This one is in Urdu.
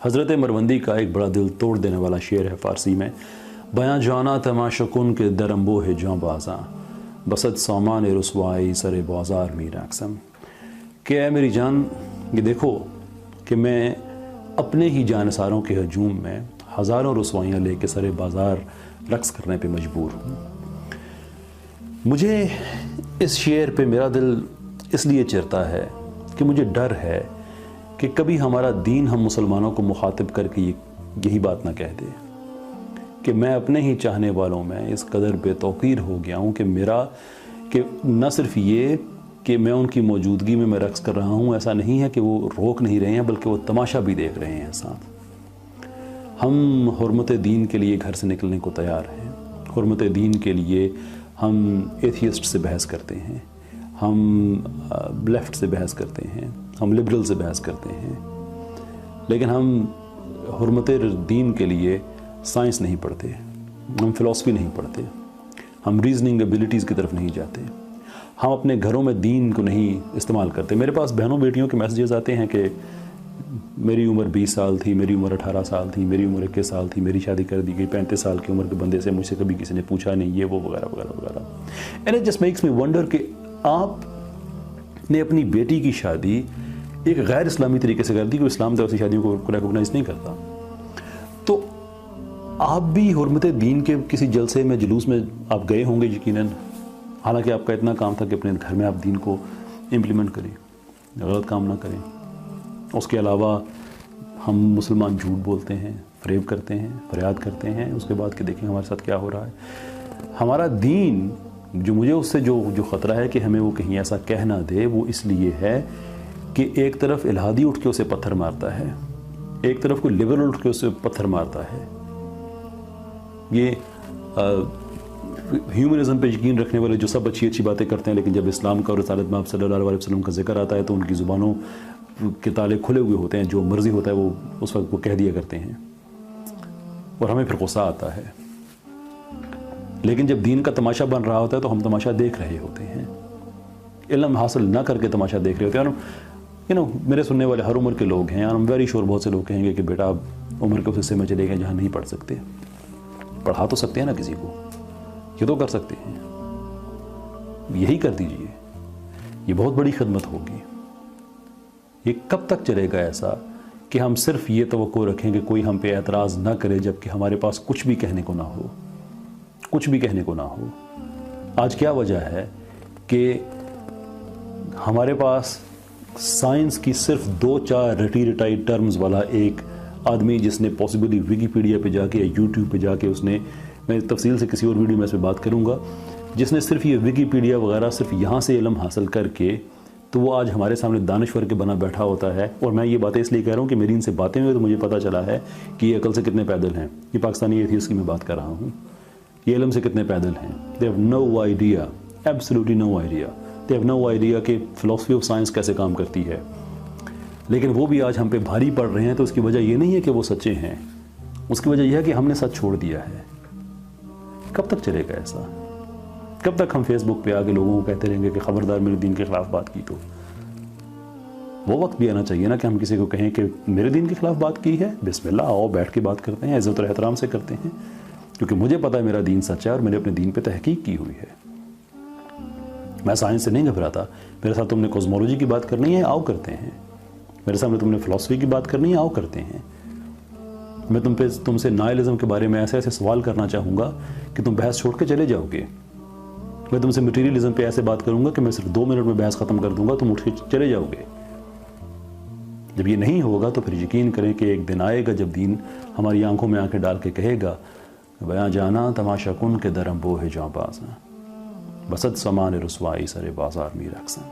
حضرت مروندی کا ایک بڑا دل توڑ دینے والا شعر ہے فارسی میں، بیاں جانا تماشا کن کے درمبو ہے جاں بازاں، بسد سامان رسوائی سر بازار می رقصم، کہ اے میری جان یہ دیکھو کہ میں اپنے ہی جانثاروں کے ہجوم میں ہزاروں رسوائیاں لے کے سر بازار رقص کرنے پہ مجبور ہوں۔ مجھے اس شعر پہ میرا دل اس لیے چرتا ہے کہ مجھے ڈر ہے کہ کبھی ہمارا دین ہم مسلمانوں کو مخاطب کر کے یہی بات نہ کہہ دے کہ میں اپنے ہی چاہنے والوں میں اس قدر بے توقیر ہو گیا ہوں کہ نہ صرف یہ کہ میں ان کی موجودگی میں رقص کر رہا ہوں، ایسا نہیں ہے کہ وہ روک نہیں رہے ہیں بلکہ وہ تماشا بھی دیکھ رہے ہیں ساتھ۔ ہم حرمت دین کے لیے گھر سے نکلنے کو تیار ہیں، حرمت دین کے لیے ہم ایتھیسٹ سے بحث کرتے ہیں، ہم لیفٹ سے بحث کرتے ہیں، ہم لبرل سے بحث کرتے ہیں، لیکن ہم حرمت دین کے لیے سائنس نہیں پڑھتے، ہم فلسفی نہیں پڑھتے، ہم ریزننگ ایبیلٹیز کی طرف نہیں جاتے، ہم اپنے گھروں میں دین کو نہیں استعمال کرتے۔ میرے پاس بہنوں بیٹیوں کے میسیجز آتے ہیں کہ میری عمر 20 سال تھی، میری عمر 18 سال تھی، میری عمر 21 سال تھی، میری شادی کر دی گئی 35 سال کی عمر کے بندے سے، مجھ سے کبھی کسی نے پوچھا نہیں، یہ وہ وغیرہ وغیرہ وغیرہ۔ And it just makes me wonder کہ آپ نے اپنی بیٹی کی شادی ایک غیر اسلامی طریقے سے کر دی کہ اسلام تو ایسی شادیوں کو ریکوگنائز نہیں کرتا، تو آپ بھی حرمت دین کے کسی جلسے میں جلوس میں آپ گئے ہوں گے یقیناً، حالانکہ آپ کا اتنا کام تھا کہ اپنے گھر میں آپ دین کو امپلیمنٹ کریں، غلط کام نہ کریں۔ اس کے علاوہ ہم مسلمان جھوٹ بولتے ہیں، فریب کرتے ہیں، فریاد کرتے ہیں، اس کے بعد کہ دیکھیں ہمارے ساتھ کیا ہو رہا ہے۔ ہمارا دین جو مجھے اس سے جو خطرہ ہے کہ ہمیں وہ کہیں ایسا کہہ نہ دے، وہ اس لیے ہے کہ ایک طرف الہادی اٹھ کے اسے پتھر مارتا ہے، ایک طرف کوئی لبرل اٹھ کے اسے پتھر مارتا ہے۔ یہ ہیومنزم پہ یقین رکھنے والے جو سب اچھی اچھی باتیں کرتے ہیں، لیکن جب اسلام کا اور رسالت میں آپ صلی اللہ علیہ وسلم کا ذکر آتا ہے تو ان کی زبانوں کے تالے کھلے ہوئے ہوتے ہیں، جو مرضی ہوتا ہے وہ اس وقت وہ کہہ دیا کرتے ہیں، اور ہمیں پھر غصہ آتا ہے۔ لیکن جب دین کا تماشا بن رہا ہوتا ہے تو ہم تماشا دیکھ رہے ہوتے ہیں، علم حاصل نہ کر کے تماشا دیکھ رہے ہوتے ہیں۔ اور میرے سننے والے ہر عمر کے لوگ ہیں، I'm very sure بہت سے لوگ کہیں گے کہ بیٹا آپ عمر کے اس حصے میں چلے گئے جہاں نہیں پڑھ سکتے۔ پڑھا تو سکتے ہیں نا کسی کو، یہ تو کر سکتے ہیں، یہی کر دیجئے، یہ بہت بڑی خدمت ہوگی۔ یہ کب تک چلے گا ایسا کہ ہم صرف یہ توقع رکھیں کہ کوئی ہم پہ اعتراض نہ کرے جبکہ ہمارے پاس کچھ بھی کہنے کو نہ ہو، کچھ بھی کہنے کو نہ ہو؟ آج کیا وجہ ہے کہ ہمارے پاس سائنس کی صرف 2-4 رٹی رٹائی ٹرمز والا ایک آدمی جس نے پاسبلی ویکیپیڈیا پہ جا کے یا یوٹیوب پہ جا کے میں تفصیل سے کسی اور ویڈیو میں اس پہ بات کروں گا، جس نے صرف یہ ویکیپیڈیا وغیرہ صرف یہاں سے علم حاصل کر کے تو وہ آج ہمارے سامنے دانشور کے بنا بیٹھا ہوتا ہے۔ اور میں یہ باتیں اس لیے کہہ رہا ہوں کہ میری ان سے باتیں ہوئی تو مجھے پتہ چلا ہے کہ یہ عقل سے کتنے پیدل ہیں۔ یہ پاکستانی ایتھیسٹ کی میں بات کر رہا ہوں، یہ علم سے کتنے پیدل ہیں۔ They have no idea, absolutely no idea. They have no idea کہ philosophy of science کیسے کام کرتی ہے۔ لیکن وہ بھی آج ہم پہ بھاری پڑ رہے ہیں، تو اس کی وجہ یہ نہیں ہے کہ وہ سچے ہیں، اس کی وجہ یہ ہے کہ ہم نے سچ چھوڑ دیا ہے۔ کب تک چلے گا ایسا؟ کب تک ہم فیس بک پہ آ کے لوگوں کو کہتے رہیں گے کہ خبردار میرے دین کے خلاف بات کی؟ تو وہ وقت بھی آنا چاہیے نا کہ ہم کسی کو کہیں کہ میرے دین کے خلاف بات کی ہے، بسم اللہ آؤ بیٹھ کے بات کرتے ہیں، عزت اور احترام سے کرتے ہیں، کیونکہ مجھے پتا ہے میرا دین سچا ہے اور میں نے اپنے دین پہ تحقیق کی ہوئی ہے۔ میں سائنس سے نہیں گھبراتا۔ میرے ساتھ تم نے کوزمولوجی کی بات کرنی ہے، آؤ کرتے ہیں۔ میرے سامنے تم نے فلسفی کی بات کرنی ہے، آؤ کرتے ہیں۔ میں تم سے نائلزم کے بارے میں ایسے ایسے سوال کرنا چاہوں گا کہ تم بحث چھوڑ کے چلے جاؤ گے۔ میں تم سے مٹیریلزم پہ ایسے بات کروں گا کہ میں صرف 2 منٹ میں بحث ختم کر دوں گا، تم اٹھ کے چلے جاؤ گے۔ جب یہ نہیں ہوگا تو پھر یقین کریں کہ ایک دن آئے گا جب دین ہماری آنکھوں میں آنکھیں ڈال کے کہے گا، بیاں جانا تماشا کن کے درم بو ہے جاں بازاں، بسد سامان رسوائی سر بازار می رقصاں۔